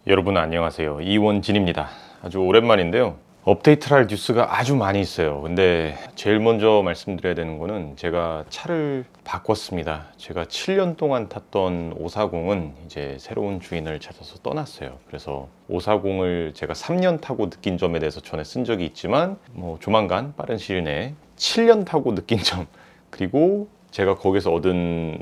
여러분 안녕하세요. 이원진입니다. 아주 오랜만인데요. 업데이트를 할 뉴스가 아주 많이 있어요. 근데 제일 먼저 말씀드려야 되는 거는 제가 차를 바꿨습니다. 제가 7년 동안 탔던 540은 이제 새로운 주인을 찾아서 떠났어요. 그래서 540을 제가 3년 타고 느낀 점에 대해서 전에 쓴 적이 있지만 조만간 빠른 시일 내에 7년 타고 느낀 점, 그리고 제가 거기서 얻은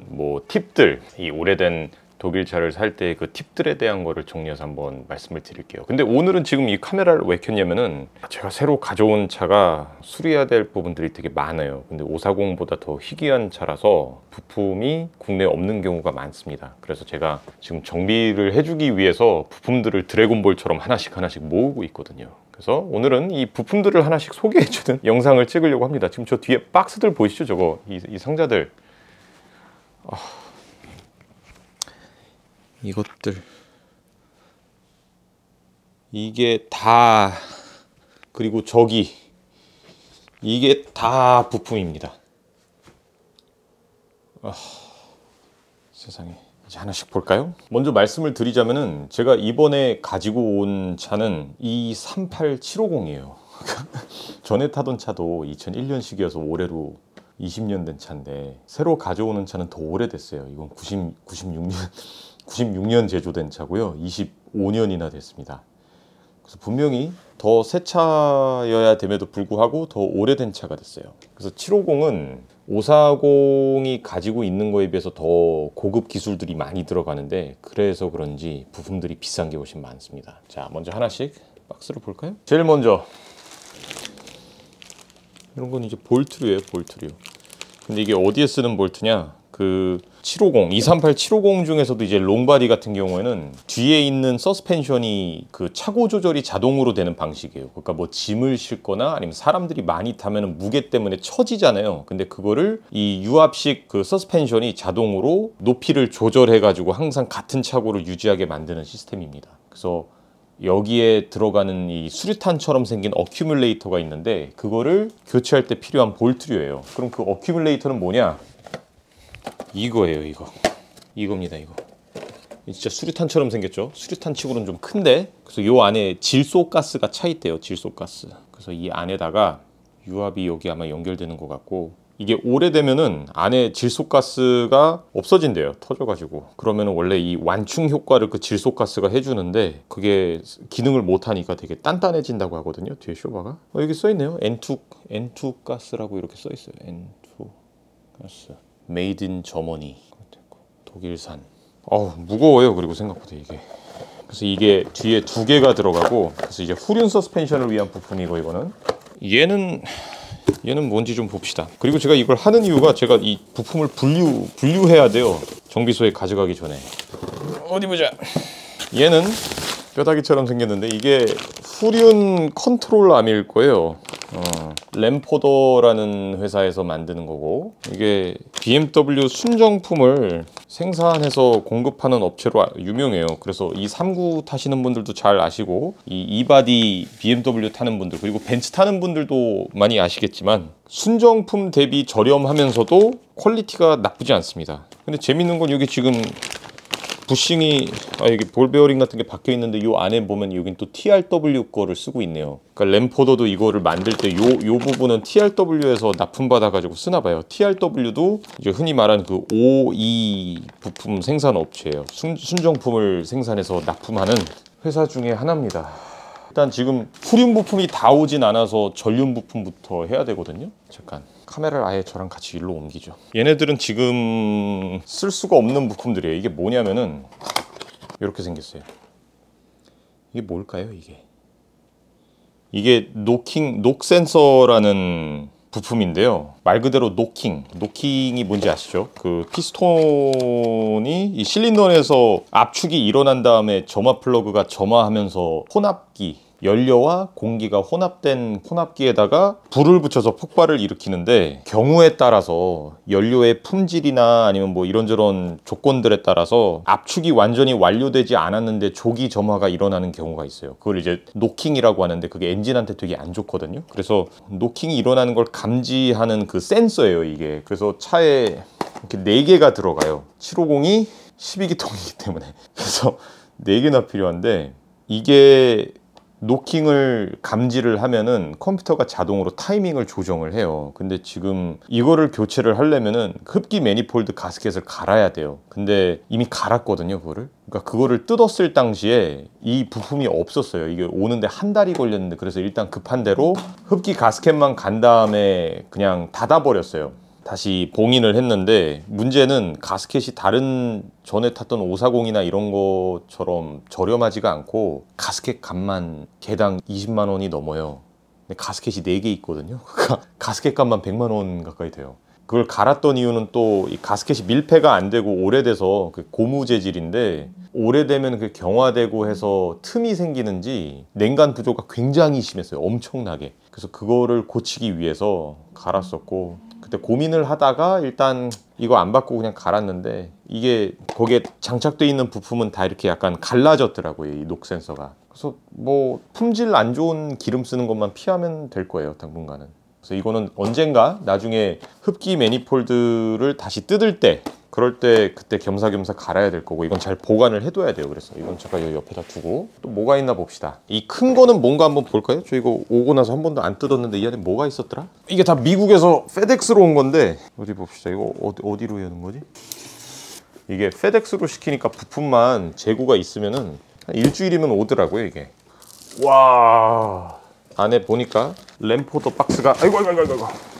팁들, 이 오래된 독일 차를 살 때 그 팁들에 대한 거를 정리해서 한번 말씀을 드릴게요. 근데 오늘은 지금 이 카메라를 왜 켰냐면은 제가 새로 가져온 차가 수리해야 될 부분들이 되게 많아요. 근데 540보다 더 희귀한 차라서 부품이 국내에 없는 경우가 많습니다. 그래서 제가 지금 정비를 해주기 위해서 부품들을 드래곤볼처럼 하나씩 모으고 있거든요. 그래서 오늘은 이 부품들을 하나씩 소개해주는 영상을 찍으려고 합니다. 지금 저 뒤에 박스들 보이시죠? 저거 이 상자들, 이것들, 이게 다, 그리고 저기, 이게 다 부품입니다. 세상에. 이제 하나씩 볼까요? 먼저 말씀을 드리자면은 제가 이번에 가지고 온 차는 이 38750이에요 전에 타던 차도 2001년식이어서 올해로 20년 된 차인데, 새로 가져오는 차는 더 오래됐어요. 이건 96년 제조된 차고요. 25년이나 됐습니다. 그래서 분명히 더 새 차여야 됨에도 불구하고 더 오래된 차가 됐어요. 그래서 750은 540이 가지고 있는 거에 비해서 더 고급 기술들이 많이 들어가는데, 그래서 그런지 부품들이 비싼 게 훨씬 많습니다. 자, 먼저 하나씩 박스를 볼까요? 제일 먼저 이런 건 이제 볼트류예요, 볼트류. 근데 이게 어디에 쓰는 볼트냐? 그 750, 238 750 중에서도 이제 롱바디 같은 경우에는 뒤에 있는 서스펜션이 그 차고 조절이 자동으로 되는 방식이에요. 그러니까 짐을 싣거나 아니면 사람들이 많이 타면은 무게 때문에 처지잖아요. 근데 그거를 이 유압식 그 서스펜션이 자동으로 높이를 조절해 가지고 항상 같은 차고를 유지하게 만드는 시스템입니다. 그래서 여기에 들어가는 이 수류탄처럼 생긴 어큐뮬레이터가 있는데, 그거를 교체할 때 필요한 볼트류예요. 그럼 그 어큐뮬레이터는 뭐냐? 이거예요. 이겁니다. 이거 진짜 수류탄처럼 생겼죠. 수류탄 치고는 좀 큰데, 그래서 요 안에 질소가스가 차 있대요. 질소가스. 그래서 이 안에다가 유압이 여기 아마 연결되는 것 같고, 이게 오래되면은 안에 질소가스가 없어진대요. 터져가지고. 그러면은 원래 이 완충 효과를 그 질소가스가 해주는데, 그게 기능을 못하니까 되게 단단해진다고 하거든요. 뒤에 쇼바가 여기 써있네요. N2 가스라고 이렇게 써있어요. N2 가스 메이드 인 저머니, 독일산. 무거워요. 그리고 생각보다 이게, 그래서 이게 뒤에 두 개가 들어가고, 그래서 이제 후륜 서스펜션을 위한 부품이고, 이거는 얘는 뭔지 좀 봅시다. 그리고 제가 이걸 하는 이유가, 제가 이 부품을 분류해야 돼요. 정비소에 가져가기 전에. 어디 보자. 얘는 뼈다귀처럼 생겼는데 이게 후륜 컨트롤 암일 거예요. 램포더라는 회사에서 만드는 거고, 이게 BMW 순정품을 생산해서 공급하는 업체로 유명해요. 그래서 이 39 타시는 분들도 잘 아시고, 이 이바디 BMW 타는 분들, 그리고 벤츠 타는 분들도 많이 아시겠지만, 순정품 대비 저렴하면서도 퀄리티가 나쁘지 않습니다. 근데 재밌는 건 여기 지금 부싱이, 여기 볼 베어링 같은 게 박혀 있는데, 요 안에 보면 여긴 또 TRW 거를 쓰고 있네요. 그러니까 램포더도 이거를 만들 때 요 부분은 TRW에서 납품 받아가지고 쓰나 봐요. TRW도 이제 흔히 말하는 그 OE 부품 생산 업체예요. 순정품을 생산해서 납품하는 회사 중에 하나입니다. 일단 지금 후륜 부품이 다 오진 않아서 전륜 부품부터 해야 되거든요. 잠깐 카메라를 아예 저랑 같이 일로 옮기죠. 얘네들은 지금 쓸 수가 없는 부품들이에요. 이게 뭐냐면은 이렇게 생겼어요. 이게 뭘까요? 이게 녹 센서라는 부품인데요. 말 그대로 노킹이 뭔지 아시죠? 그 피스톤이 이 실린더에서 압축이 일어난 다음에 점화 플러그가 점화하면서 혼합기, 연료와 공기가 혼합된 혼합기에다가 불을 붙여서 폭발을 일으키는데, 경우에 따라서 연료의 품질이나 아니면 이런저런 조건들에 따라서 압축이 완전히 완료되지 않았는데 조기 점화가 일어나는 경우가 있어요. 그걸 이제 노킹이라고 하는데, 그게 엔진한테 되게 안 좋거든요. 그래서 노킹이 일어나는 걸 감지하는 그 센서예요, 이게. 그래서 차에 이렇게 4개가 들어가요. 750이 12기통이기 때문에. 그래서 4개나 필요한데 이게 노킹을 감지를 하면은 컴퓨터가 자동으로 타이밍을 조정을 해요. 근데 지금 이거를 교체를 하려면은 흡기 매니폴드 가스켓을 갈아야 돼요. 근데 이미 갈았거든요, 그거를. 그러니까 그거를 뜯었을 당시에 이 부품이 없었어요. 이게 오는데 한 달이 걸렸는데, 그래서 일단 급한 대로 흡기 가스켓만 간 다음에 그냥 닫아버렸어요. 다시 봉인을 했는데, 문제는 가스켓이 다른 전에 탔던 540이나 이런 것처럼 저렴하지가 않고 가스켓 값만 개당 20만 원이 넘어요. 근데 가스켓이 4개 있거든요. 가스켓 값만 100만 원 가까이 돼요. 그걸 갈았던 이유는 또 이 가스켓이 밀폐가 안 되고 오래돼서 그 고무 재질인데, 오래되면 그 경화되고 해서 틈이 생기는지 냉간 부조가 굉장히 심했어요. 엄청나게. 그래서 그거를 고치기 위해서 갈았었고, 그때 고민을 하다가 일단 이거 안 받고 그냥 갈았는데, 이게 거기에 장착되어 있는 부품은 다 이렇게 약간 갈라졌더라고요, 이 녹 센서가. 그래서 뭐 품질 안 좋은 기름 쓰는 것만 피하면 될 거예요, 당분간은. 그래서 이거는 언젠가 나중에 흡기 매니폴드를 다시 뜯을 때, 그럴 때 그때 겸사겸사 갈아야 될 거고, 이건 잘 보관을 해둬야 돼요. 그래서 이건 제가 여기 옆에다 두고, 또 뭐가 있나 봅시다. 이 큰 거는 뭔가 한번 볼까요? 저 이거 오고 나서 한 번도 안 뜯었는데 이 안에 뭐가 있었더라? 이게 다 미국에서 페덱스로 온 건데, 어디 봅시다. 이거 어디로 여는 거지? 이게 페덱스로 시키니까 부품만 재고가 있으면은 한 일주일이면 오더라고요, 이게. 와, 안에 보니까 램포더 박스가, 아이고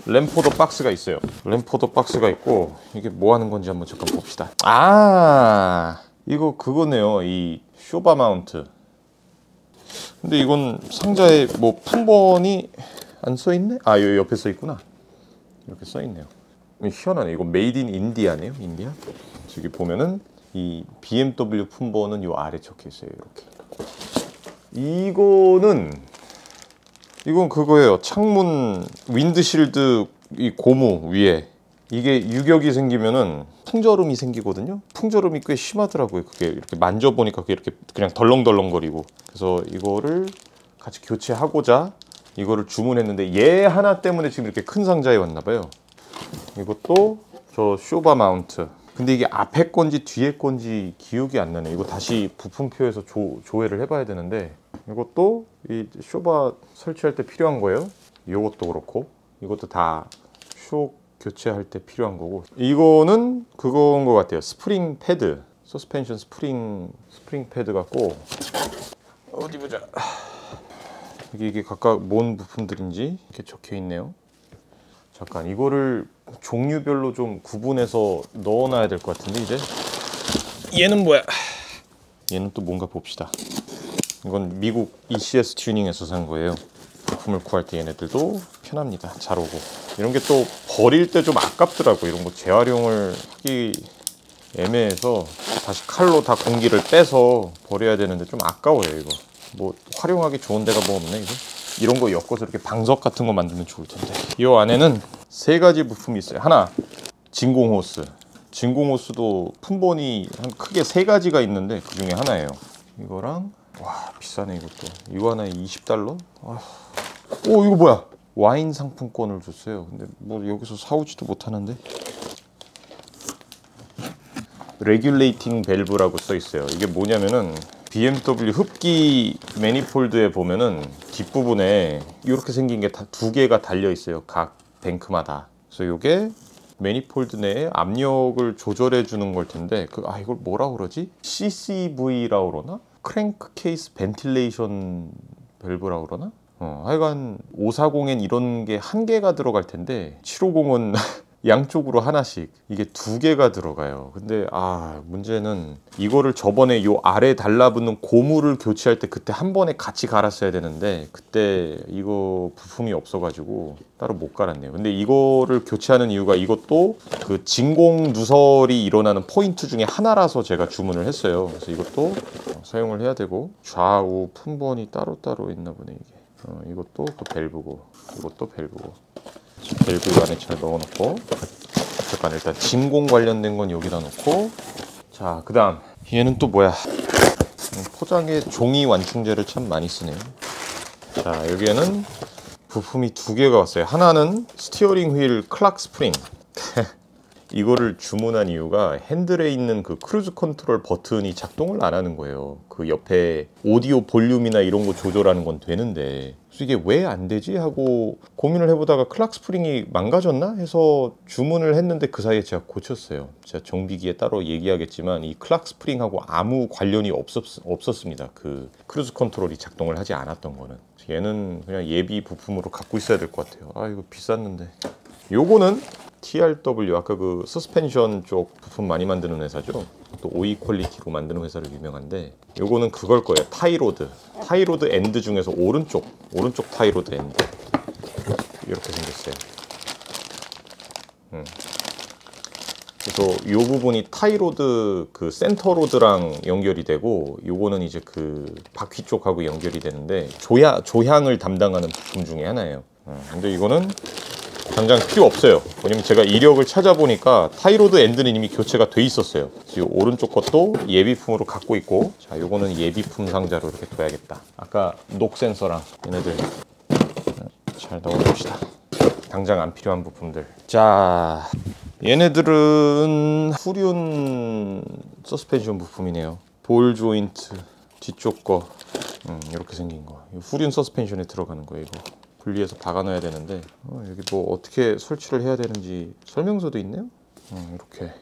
램포더 박스가 있어요. 램포더 박스가 있고, 이게 뭐 하는 건지 한번 잠깐 봅시다. 아, 이거 그거네요. 이 쇼바 마운트. 근데 이건 상자에 뭐 품번이 안 써있네? 아, 여기 옆에 써있구나. 이렇게 써있네요. 희한하네. 이거 메이드 인 인디아네요. 인디아. 여기 보면은 이 BMW 품번은 요 아래 적혀 있어요. 이렇게. 이건 그거예요. 창문 윈드실드 이 고무 위에 이게 유격이 생기면은 풍절음이 생기거든요. 풍절음이 꽤 심하더라고요. 그게 이렇게 만져보니까 그게 이렇게 그냥 덜렁덜렁거리고. 그래서 이거를 같이 교체하고자 이거를 주문했는데, 얘 하나 때문에 지금 이렇게 큰 상자에 왔나 봐요. 이것도 저 쇼바 마운트. 근데 이게 앞에 건지 뒤에 건지 기억이 안 나네. 이거 다시 부품표에서 조회를 해봐야 되는데, 이것도 이 쇼바 설치할 때 필요한 거예요. 이것도 그렇고, 이것도 다 쇼 교체할 때 필요한 거고. 이거는 그거인 것 같아요. 스프링 패드, 서스펜션 스프링 패드 같고. 어디 보자. 이게 각각 뭔 부품들인지 이렇게 적혀 있네요. 잠깐, 이거를 종류별로 좀 구분해서 넣어놔야 될 것 같은데. 이제 얘는 뭐야? 얘는 또 뭔가 봅시다. 이건 미국 ECS 튜닝에서 산 거예요. 부품을 구할 때 얘네들도 편합니다. 잘 오고. 이런 게 또 버릴 때 좀 아깝더라고. 이런 거 재활용을 하기 애매해서 다시 칼로 다 공기를 빼서 버려야 되는데 좀 아까워요. 이거 뭐 활용하기 좋은 데가 뭐 없네. 이런 거 엮어서 이렇게 방석 같은 거 만들면 좋을 텐데. 이 안에는 3가지 부품이 있어요. 하나, 진공 호스. 진공 호스도 품번이 한 크게 3가지가 있는데 그 중에 하나예요. 이거랑, 와 비싸네 이것도. 이거 하나에 $20? 오, 이거 뭐야? 와인 상품권을 줬어요. 근데 뭐 여기서 사오지도 못하는데. 레귤레이팅 밸브라고 써 있어요. 이게 뭐냐면은 BMW 흡기 매니폴드에 보면은 뒷부분에 이렇게 생긴 게 다 2개가 달려 있어요. 각 뱅크마다. 그래서 이게 매니폴드 내에 압력을 조절해 주는 걸 텐데, 이걸 뭐라 그러지? CCV라고 그러나? 크랭크 케이스 벤틸레이션 밸브라고 그러나? 하여간 540엔 이런 게 1개가 들어갈 텐데 750은 양쪽으로 하나씩, 이게 2개가 들어가요. 근데 문제는 이거를 저번에 요 아래 달라붙는 고무를 교체할 때 그때 한 번에 같이 갈았어야 되는데, 그때 이거 부품이 없어가지고 따로 못 갈았네요. 근데 이거를 교체하는 이유가, 이것도 그 진공 누설이 일어나는 포인트 중에 하나라서 제가 주문을 했어요. 그래서 이것도 사용을 해야 되고, 좌우 품번이 따로따로 있나 보네. 이게 이것도 그 밸브고, 이것도 밸브고. 밸브 안에 잘 넣어놓고, 잠깐 일단 진공 관련된 건 여기다 놓고. 자, 그 다음 얘는 또 뭐야? 포장에 종이 완충제를 참 많이 쓰네요. 자, 여기에는 부품이 2개가 왔어요. 하나는 스티어링 휠 클락 스프링. 이거를 주문한 이유가 핸들에 있는 그 크루즈 컨트롤 버튼이 작동을 안 하는 거예요. 그 옆에 오디오 볼륨이나 이런 거 조절하는 건 되는데 그래서 이게 왜 안 되지 하고 고민을 해보다가 클락 스프링이 망가졌나 해서 주문을 했는데 그 사이에 제가 고쳤어요. 제가 정비기에 따로 얘기하겠지만 이 클락 스프링하고 아무 관련이 없었습니다. 그 크루즈 컨트롤이 작동을 하지 않았던 거는. 얘는 그냥 예비 부품으로 갖고 있어야 될 것 같아요. 아, 이거 비쌌는데. 요거는 TRW, 아까 그 서스펜션 쪽 부품 많이 만드는 회사죠. 또 OE 퀄리티로 만드는 회사로 유명한데 요거는 그걸 거예요. 타이로드 엔드 중에서 오른쪽 타이로드 엔드 이렇게 생겼어요. 그래서 요 부분이 타이로드 그 센터로드랑 연결이 되고 요거는 이제 그 바퀴 쪽하고 연결이 되는데 조향을 담당하는 부품 중에 하나예요. 근데 이거는 당장 필요 없어요. 왜냐면 제가 이력을 찾아보니까 타이로드 엔드는 이미 교체가 돼 있었어요. 이 오른쪽 것도 예비품으로 갖고 있고, 자, 요거는 예비품 상자로 이렇게 둬야겠다. 아까 녹 센서랑 얘네들 잘 넣어봅시다. 당장 안 필요한 부품들. 자, 얘네들은 후륜 서스펜션 부품이네요. 볼 조인트 뒤쪽 거 이렇게 생긴 거. 후륜 서스펜션에 들어가는 거예요. 이거 분리해서 박아놔야 되는데 여기 뭐 어떻게 설치를 해야 되는지 설명서도 있네요. 이렇게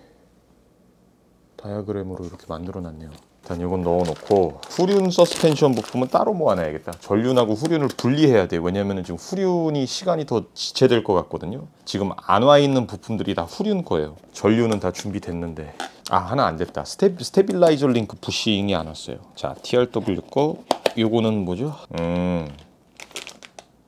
다이어그램으로 이렇게 만들어놨네요. 일단 이건 넣어놓고 후륜 서스펜션 부품은 따로 모아놔야겠다. 전륜하고 후륜을 분리해야 돼요. 왜냐면 지금 후륜이 시간이 더 지체될 것 같거든요. 지금 안 와 있는 부품들이 다 후륜 거예요. 전륜은 다 준비됐는데 하나 안 됐다. 스테빌라이저 링크 부싱이 안 왔어요. 자, TRW 거 요거는 뭐죠?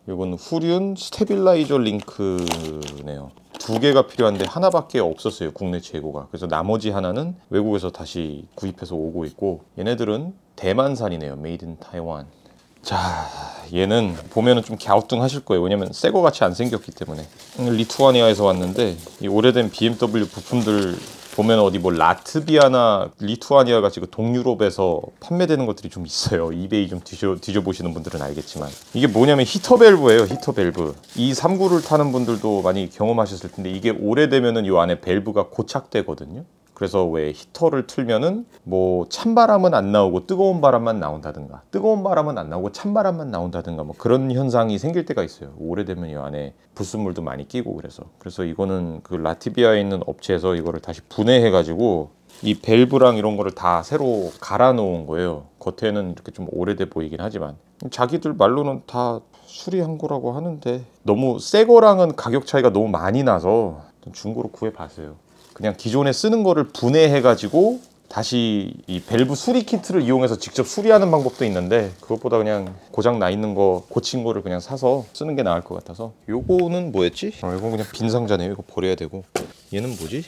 요거는 후륜 스테빌라이저 링크네요. 두 개가 필요한데 하나밖에 없었어요. 국내 재고가. 그래서 나머지 하나는 외국에서 다시 구입해서 오고 있고 얘네들은 대만산이네요. 메이드 인 타이완. 자, 얘는 보면은 좀 갸우뚱하실 거예요. 왜냐면 새 거 같이 안 생겼기 때문에. 리투아니아에서 왔는데 이 오래된 BMW 부품들 보면 어디 뭐 라트비아나 리투아니아 같이 그 동유럽에서 판매되는 것들이 좀 있어요. 이베이 좀 뒤져보시는 분들은 알겠지만 이게 뭐냐면 히터 밸브예요. 히터 밸브. 이 3구를 타는 분들도 많이 경험하셨을 텐데 이게 오래되면은 이 안에 밸브가 고착되거든요. 그래서 왜 히터를 틀면은 뭐 찬바람은 안 나오고 뜨거운 바람만 나온다든가 뜨거운 바람은 안 나오고 찬바람만 나온다든가 뭐 그런 현상이 생길 때가 있어요. 오래되면 이 안에 불순물도 많이 끼고 그래서 이거는 그 라트비아에 있는 업체에서 이거를 다시 분해해 가지고 이 밸브랑 이런 거를 다 새로 갈아 놓은 거예요. 겉에는 이렇게 좀 오래돼 보이긴 하지만 자기들 말로는 다 수리한 거라고 하는데 너무 새 거랑은 가격 차이가 너무 많이 나서 중고로 구해 봤어요. 그냥 기존에 쓰는 거를 분해해 가지고 다시 이 밸브 수리 키트를 이용해서 직접 수리하는 방법도 있는데 그것보다 그냥 고장 나 있는 거 고친 거를 그냥 사서 쓰는 게 나을 것 같아서. 요거는 뭐였지? 이건 그냥 빈 상자네요. 이거 버려야 되고. 얘는 뭐지?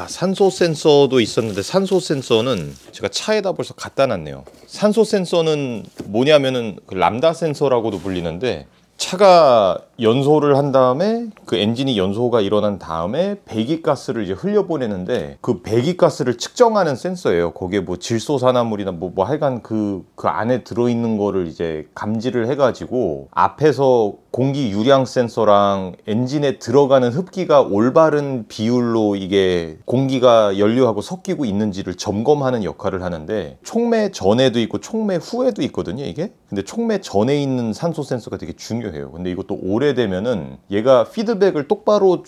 산소 센서도 있었는데 산소 센서는 제가 차에다 벌써 갖다 놨네요. 산소 센서는 뭐냐면은 그 람다 센서라고도 불리는데 차가 연소를 한 다음에 그 엔진이 연소가 일어난 다음에 배기가스를 이제 흘려보내는데 그 배기가스를 측정하는 센서예요. 거기에 뭐 질소산화물이나 뭐 하여간 그 안에 들어있는 거를 이제 감지를 해가지고 앞에서 공기 유량 센서랑 엔진에 들어가는 흡기가 올바른 비율로 이게 공기가 연료하고 섞이고 있는지를 점검하는 역할을 하는데 총매 전에도 있고 총매 후에도 있거든요, 이게. 근데 총매 전에 있는 산소 센서가 되게 중요해요. 근데 이것도 오래되면은 얘가 피드백을 똑바로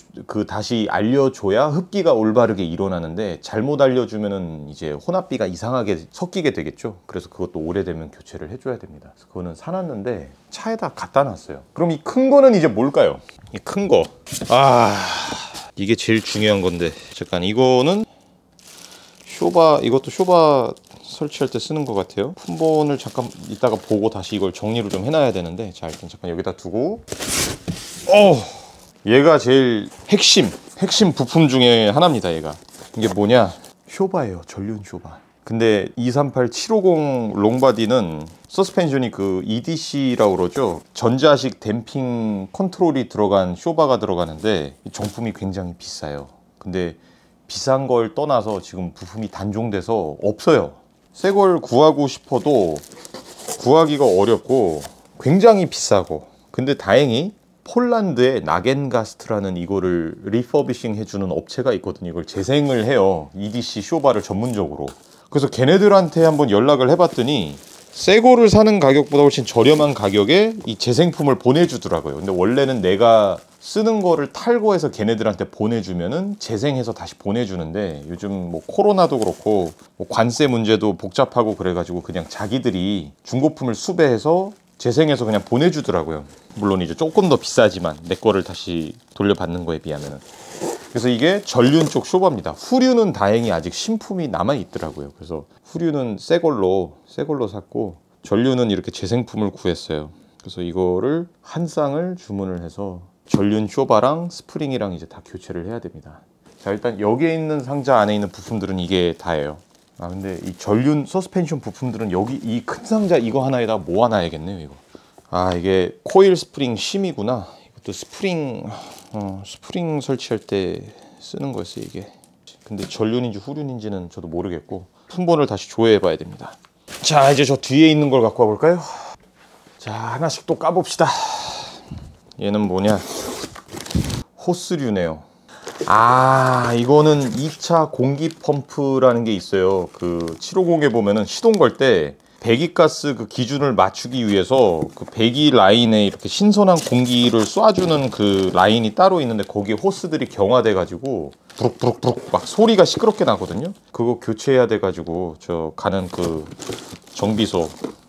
다시 알려줘야 흡기가 올바르게 일어나는데 잘못 알려주면은 이제 혼합비가 이상하게 섞이게 되겠죠. 그래서 그것도 오래되면 교체를 해줘야 됩니다. 그래서 그거는 사놨는데 차에다 갖다 놨어요. 그럼 이 큰 거는 이제 뭘까요? 이 큰 거. 이게 제일 중요한 건데 잠깐 이거는 이것도 쇼바 설치할 때 쓰는 것 같아요. 푼본을 잠깐 이따가 보고 다시 이걸 정리를 좀 해놔야 되는데 자 일단 잠깐 여기다 두고 얘가 제일 핵심 부품 중에 하나입니다. 얘가 이게 뭐냐 쇼바예요. 전륜 쇼바. 근데 238 750 롱바디는 서스펜션이 그 EDC라고 그러죠. 전자식 댐핑 컨트롤이 들어간 쇼바가 들어가는데 정품이 굉장히 비싸요. 근데 비싼 걸 떠나서 지금 부품이 단종돼서 없어요. 새 걸 구하고 싶어도 구하기가 어렵고 굉장히 비싸고. 근데 다행히 폴란드의 나겐가스트라는 이거를 리퍼비싱 해주는 업체가 있거든요. 이걸 재생을 해요. EDC 쇼바를 전문적으로. 그래서 걔네들한테 한번 연락을 해봤더니 새 거를 사는 가격보다 훨씬 저렴한 가격에 이 재생품을 보내주더라고요. 근데 원래는 내가 쓰는 거를 탈거해서 걔네들한테 보내주면은 재생해서 다시 보내주는데 요즘 뭐 코로나도 그렇고 뭐 관세 문제도 복잡하고 그래가지고 그냥 자기들이 중고품을 수배해서 재생해서 그냥 보내주더라고요. 물론 이제 조금 더 비싸지만 내 거를 다시 돌려받는 거에 비하면은. 그래서 이게 전륜 쪽 쇼바입니다. 후륜은 다행히 아직 신품이 남아 있더라고요. 그래서 후륜은 새 걸로 샀고 전륜은 이렇게 재생품을 구했어요. 그래서 이거를 한 쌍을 주문을 해서 전륜 쇼바랑 스프링이랑 이제 다 교체를 해야 됩니다. 자, 일단 여기에 있는 상자 안에 있는 부품들은 이게 다예요. 아, 근데 이 전륜 서스펜션 부품들은 여기 이 큰 상자 이거 하나에다 모아놔야겠네요. 이거. 아, 이게 코일 스프링 심이구나. 이것도 스프링 설치할 때 쓰는 거였어요, 이게. 근데 전륜인지 후륜인지는 저도 모르겠고 품번을 다시 조회해 봐야 됩니다. 자, 이제 저 뒤에 있는 걸 갖고 와 볼까요? 자, 하나씩 또 까봅시다. 얘는 뭐냐? 호스류네요. 아, 이거는 2차 공기 펌프라는 게 있어요. 그 750에 보면은 시동 걸 때 배기가스 그 기준을 맞추기 위해서 그 배기 라인에 이렇게 신선한 공기를 쏴주는 그 라인이 따로 있는데 거기에 호스들이 경화돼 가지고 부룩부룩부룩 막 소리가 시끄럽게 나거든요. 그거 교체해야 돼 가지고 저 가는 그 정비소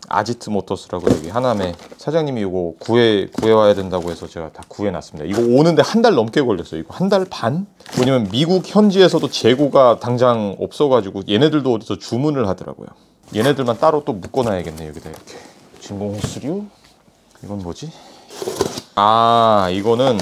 아지트 모터스라고 여기 하남에 사장님이 이거 구해와야 된다고 해서 제가 다 구해놨습니다. 이거 오는데 한 달 넘게 걸렸어요. 이거 한 달 반? 왜냐면 미국 현지에서도 재고가 당장 없어가지고 얘네들도 어디서 주문을 하더라고요. 얘네들만 따로 또 묶어놔야겠네. 여기다 이렇게 진공 호스류. 이건 뭐지? 아, 이거는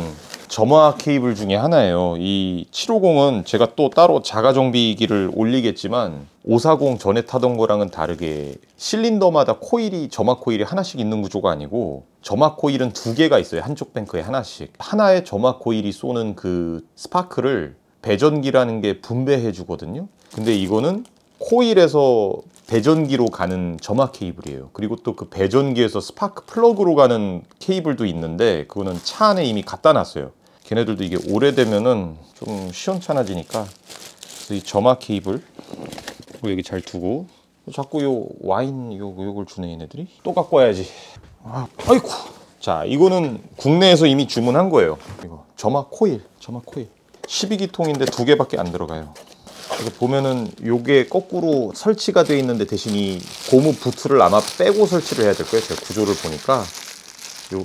점화 케이블 중에 하나예요. 이 750은 제가 또 따로 자가 정비기를 올리겠지만 540 전에 타던 거랑은 다르게 실린더마다 코일이 점화 코일이 하나씩 있는 구조가 아니고 점화 코일은 두 개가 있어요. 한쪽 뱅크에 하나씩. 하나의 점화 코일이 쏘는 그 스파크를 배전기라는 게 분배해 주거든요. 근데 이거는 코일에서 배전기로 가는 점화 케이블이에요. 그리고 또 그 배전기에서 스파크 플러그로 가는 케이블도 있는데 그거는 차 안에 이미 갖다 놨어요. 걔네들도 이게 오래되면은 좀 시원찮아지니까. 그래서 이 점화 케이블 여기 잘 두고 자꾸 요 와인 요걸 주네 얘네들이. 또 갖고 와야지. 아, 아이고. 자, 이거는 국내에서 이미 주문한 거예요. 이거 점화 코일 12기통인데 두 개밖에 안 들어가요. 이거 보면은 요게 거꾸로 설치가 돼 있는데 대신 이 고무 부트를 아마 빼고 설치를 해야 될 거예요. 제가 구조를 보니까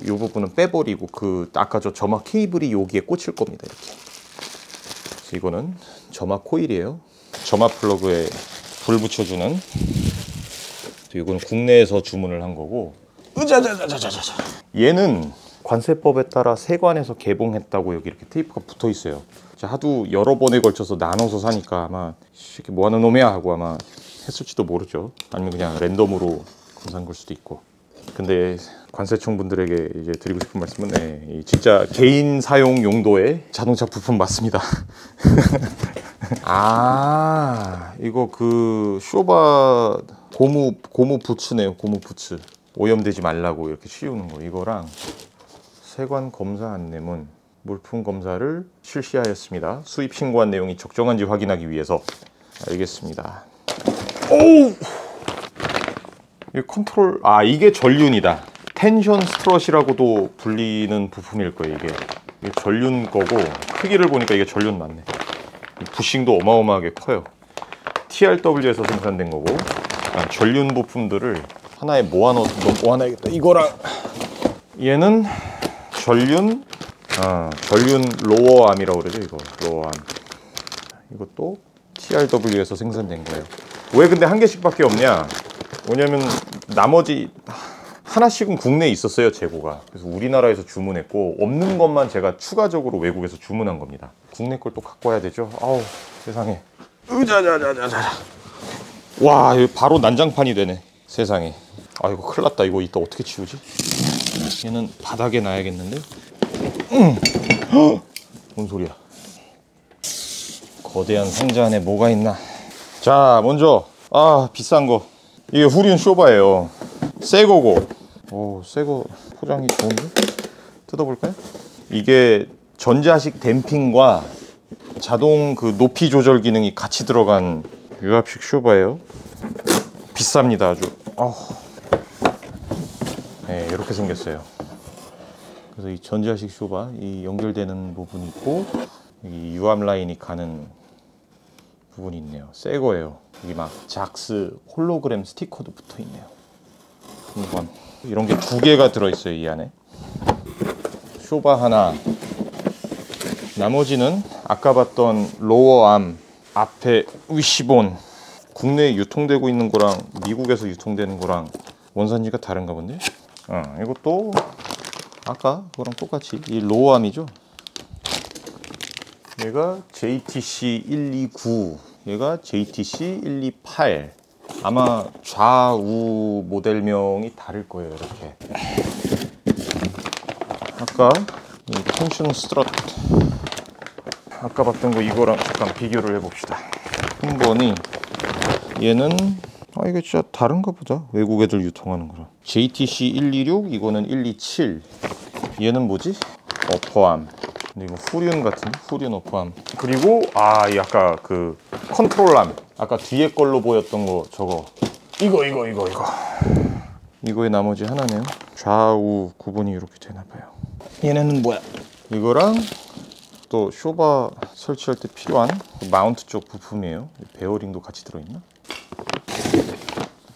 요 부분은 빼버리고 그 아까 저 점화 케이블이 여기에 꽂힐 겁니다. 이렇게. 그래서 이거는 점화 코일이에요. 점화 플러그에 불 붙여주는. 이거는 국내에서 주문을 한 거고. 으자자자자자자. 얘는 관세법에 따라 세관에서 개봉했다고 여기 이렇게 테이프가 붙어 있어요. 하도 여러 번에 걸쳐서 나눠서 사니까 아마 이렇게 뭐하는 놈이야 하고 아마 했을지도 모르죠. 아니면 그냥 랜덤으로 검사한 걸 수도 있고. 근데 관세청 분들에게 이제 드리고 싶은 말씀은 네, 진짜 개인 사용 용도의 자동차 부품 맞습니다. 아, 이거 그 쇼바 고무 부츠네요. 고무 부츠. 오염되지 말라고 이렇게 씌우는 거. 이거랑 세관 검사 안내문 물품 검사를 실시하였습니다. 수입 신고한 내용이 적정한지 확인하기 위해서. 알겠습니다. 오우! 이 컨트롤, 아, 이게 전륜이다. 텐션 스트럿이라고도 불리는 부품일 거예요. 이게 전륜 거고 크기를 보니까 이게 전륜 맞네. 부싱도 어마어마하게 커요. TRW에서 생산된 거고. 전륜 부품들을 하나에 모아놔야겠다. 이거랑 얘는 전륜 로어암이라고 그러죠. 이거 로어암. 이것도 TRW에서 생산된 거예요. 왜 근데 한 개씩밖에 없냐? 왜냐면 나머지 하나씩은 국내에 있었어요. 재고가. 그래서 우리나라에서 주문했고 없는 것만 제가 추가적으로 외국에서 주문한 겁니다. 국내 걸 또 갖고 와야 되죠. 아우, 세상에. 으자자자자자. 와, 이거 바로 난장판이 되네. 세상에. 아, 이거 큰일 났다. 이거 이따 어떻게 치우지? 얘는 바닥에 놔야겠는데? 뭔 소리야? 거대한 상자 안에 뭐가 있나? 자, 먼저 비싼 거. 이게 후륜 쇼바예요. 새 거고. 오, 새 거 포장이 좋은데? 뜯어볼까요? 이게 전자식 댐핑과 자동 그 높이 조절 기능이 같이 들어간 유압식 쇼바예요. 비쌉니다 아주. 네, 이렇게 생겼어요. 그래서 이 전자식 쇼바 이 연결되는 부분이 있고 이 유압 라인이 가는 부분이 있네요. 새 거예요. 여기 막 작스 홀로그램 스티커도 붙어 있네요. 한번 이런 게 2개가 들어있어요. 이 안에 쇼바 하나, 나머지는 아까 봤던 로어암 앞에 위시본, 국내에 유통되고 있는 거랑 미국에서 유통되는 거랑 원산지가 다른가 본데? 이것도 아까 그거랑 똑같이 이 로어암이죠. 얘가 JTC 129, 얘가 JTC 128. 아마 좌우 모델명이 다를 거예요. 이렇게 아까 이 텐션 스트럿 아까 봤던 거 이거랑 잠깐 비교를 해봅시다. 한 번이 얘는 이게 진짜 다른가 보다. 외국 애들 유통하는 거랑. JTC 126, 이거는 127. 얘는 뭐지? 어퍼암. 근데 이거 후륜 같은데? 후륜 어퍼암. 그리고 이 아까 그 컨트롤암. 아까 뒤에 걸로 보였던 거 저거. 이거. 이거의 나머지 하나네요. 좌우 구분이 이렇게 되나 봐요. 얘네는 뭐야? 이거랑 또 쇼바 설치할 때 필요한 그 마운트 쪽 부품이에요. 베어링도 같이 들어있나?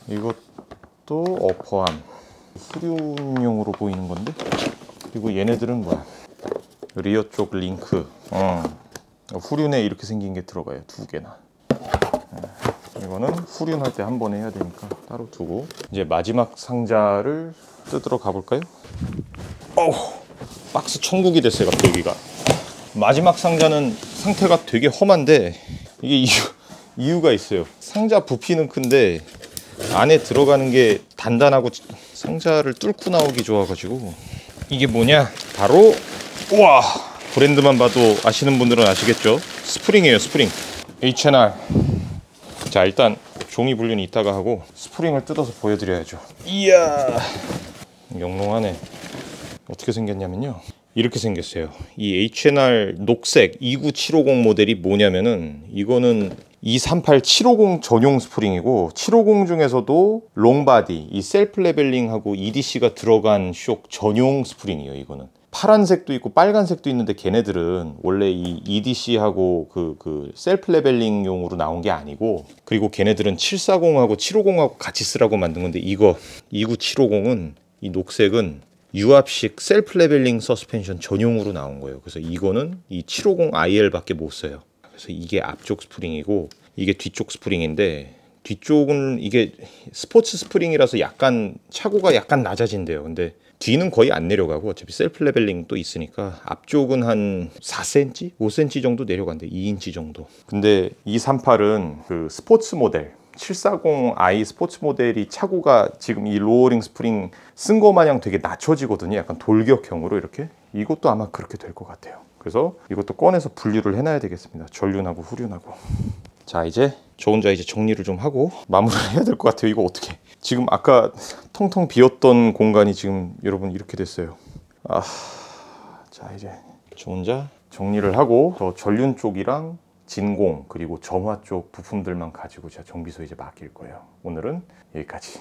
이것도 어퍼암. 후륜용으로 보이는 건데. 그리고 얘네들은 뭐야? 리어 쪽 링크. 후륜에 이렇게 생긴 게 들어가요. 2개나. 이거는 후륜할 때 한 번에 해야 되니까 따로 두고, 이제 마지막 상자를 뜯으러 가볼까요? 박스 천국이 됐어요. 갑자기 여기가. 마지막 상자는 상태가 되게 험한데 이게 이유가 있어요. 상자 부피는 큰데 안에 들어가는 게 단단하고 상자를 뚫고 나오기 좋아가지고. 이게 뭐냐? 바로 우와, 브랜드만 봐도 아시는 분들은 아시겠죠? 스프링이에요. 스프링 H&R. 자, 일단 종이 분류는 이따가 하고 스프링을 뜯어서 보여드려야죠. 이야, 영롱하네. 어떻게 생겼냐면요, 이렇게 생겼어요. 이 H&R 녹색 29750 모델이 뭐냐면은, 이거는 238 750 전용 스프링이고, 750 중에서도 롱바디, 이 셀프 레벨링하고 EDC가 들어간 쇼크 전용 스프링이에요. 이거는 파란색도 있고 빨간색도 있는데, 걔네들은 원래 이 EDC하고 그 셀프 레벨링용으로 나온 게 아니고, 그리고 걔네들은 740하고 750하고 같이 쓰라고 만든 건데, 이거 29750은, 이 녹색은 유압식 셀프 레벨링 서스펜션 전용으로 나온 거예요. 그래서 이거는 이 750IL 밖에 못 써요. 그래서 이게 앞쪽 스프링이고 이게 뒤쪽 스프링인데, 뒤쪽은 이게 스포츠 스프링이라서 약간 차고가 약간 낮아진대요. 근데 뒤는 거의 안 내려가고 어차피 셀프 레벨링 또 있으니까 앞쪽은 한 4cm? 5cm 정도 내려간대. 2인치 정도. 근데 238은 그 스포츠 모델 740i 스포츠 모델이 차고가 지금 이 로어링 스프링 쓴 거 마냥 되게 낮춰지거든요. 약간 돌격형으로 이렇게. 이것도 아마 그렇게 될 것 같아요. 그래서 이것도 꺼내서 분류를 해놔야 되겠습니다. 전륜하고 후륜하고. 자, 이제 저 혼자 이제 정리를 좀 하고 마무리를 해야 될 것 같아요. 이거 어떻게? 지금 아까 텅텅 비었던 공간이 지금 여러분 이렇게 됐어요. 자, 이제 저 혼자 정리를 하고 저 전륜 쪽이랑 진공 그리고 점화 쪽 부품들만 가지고 제가 정비소에 이제 맡길 거예요. 오늘은 여기까지.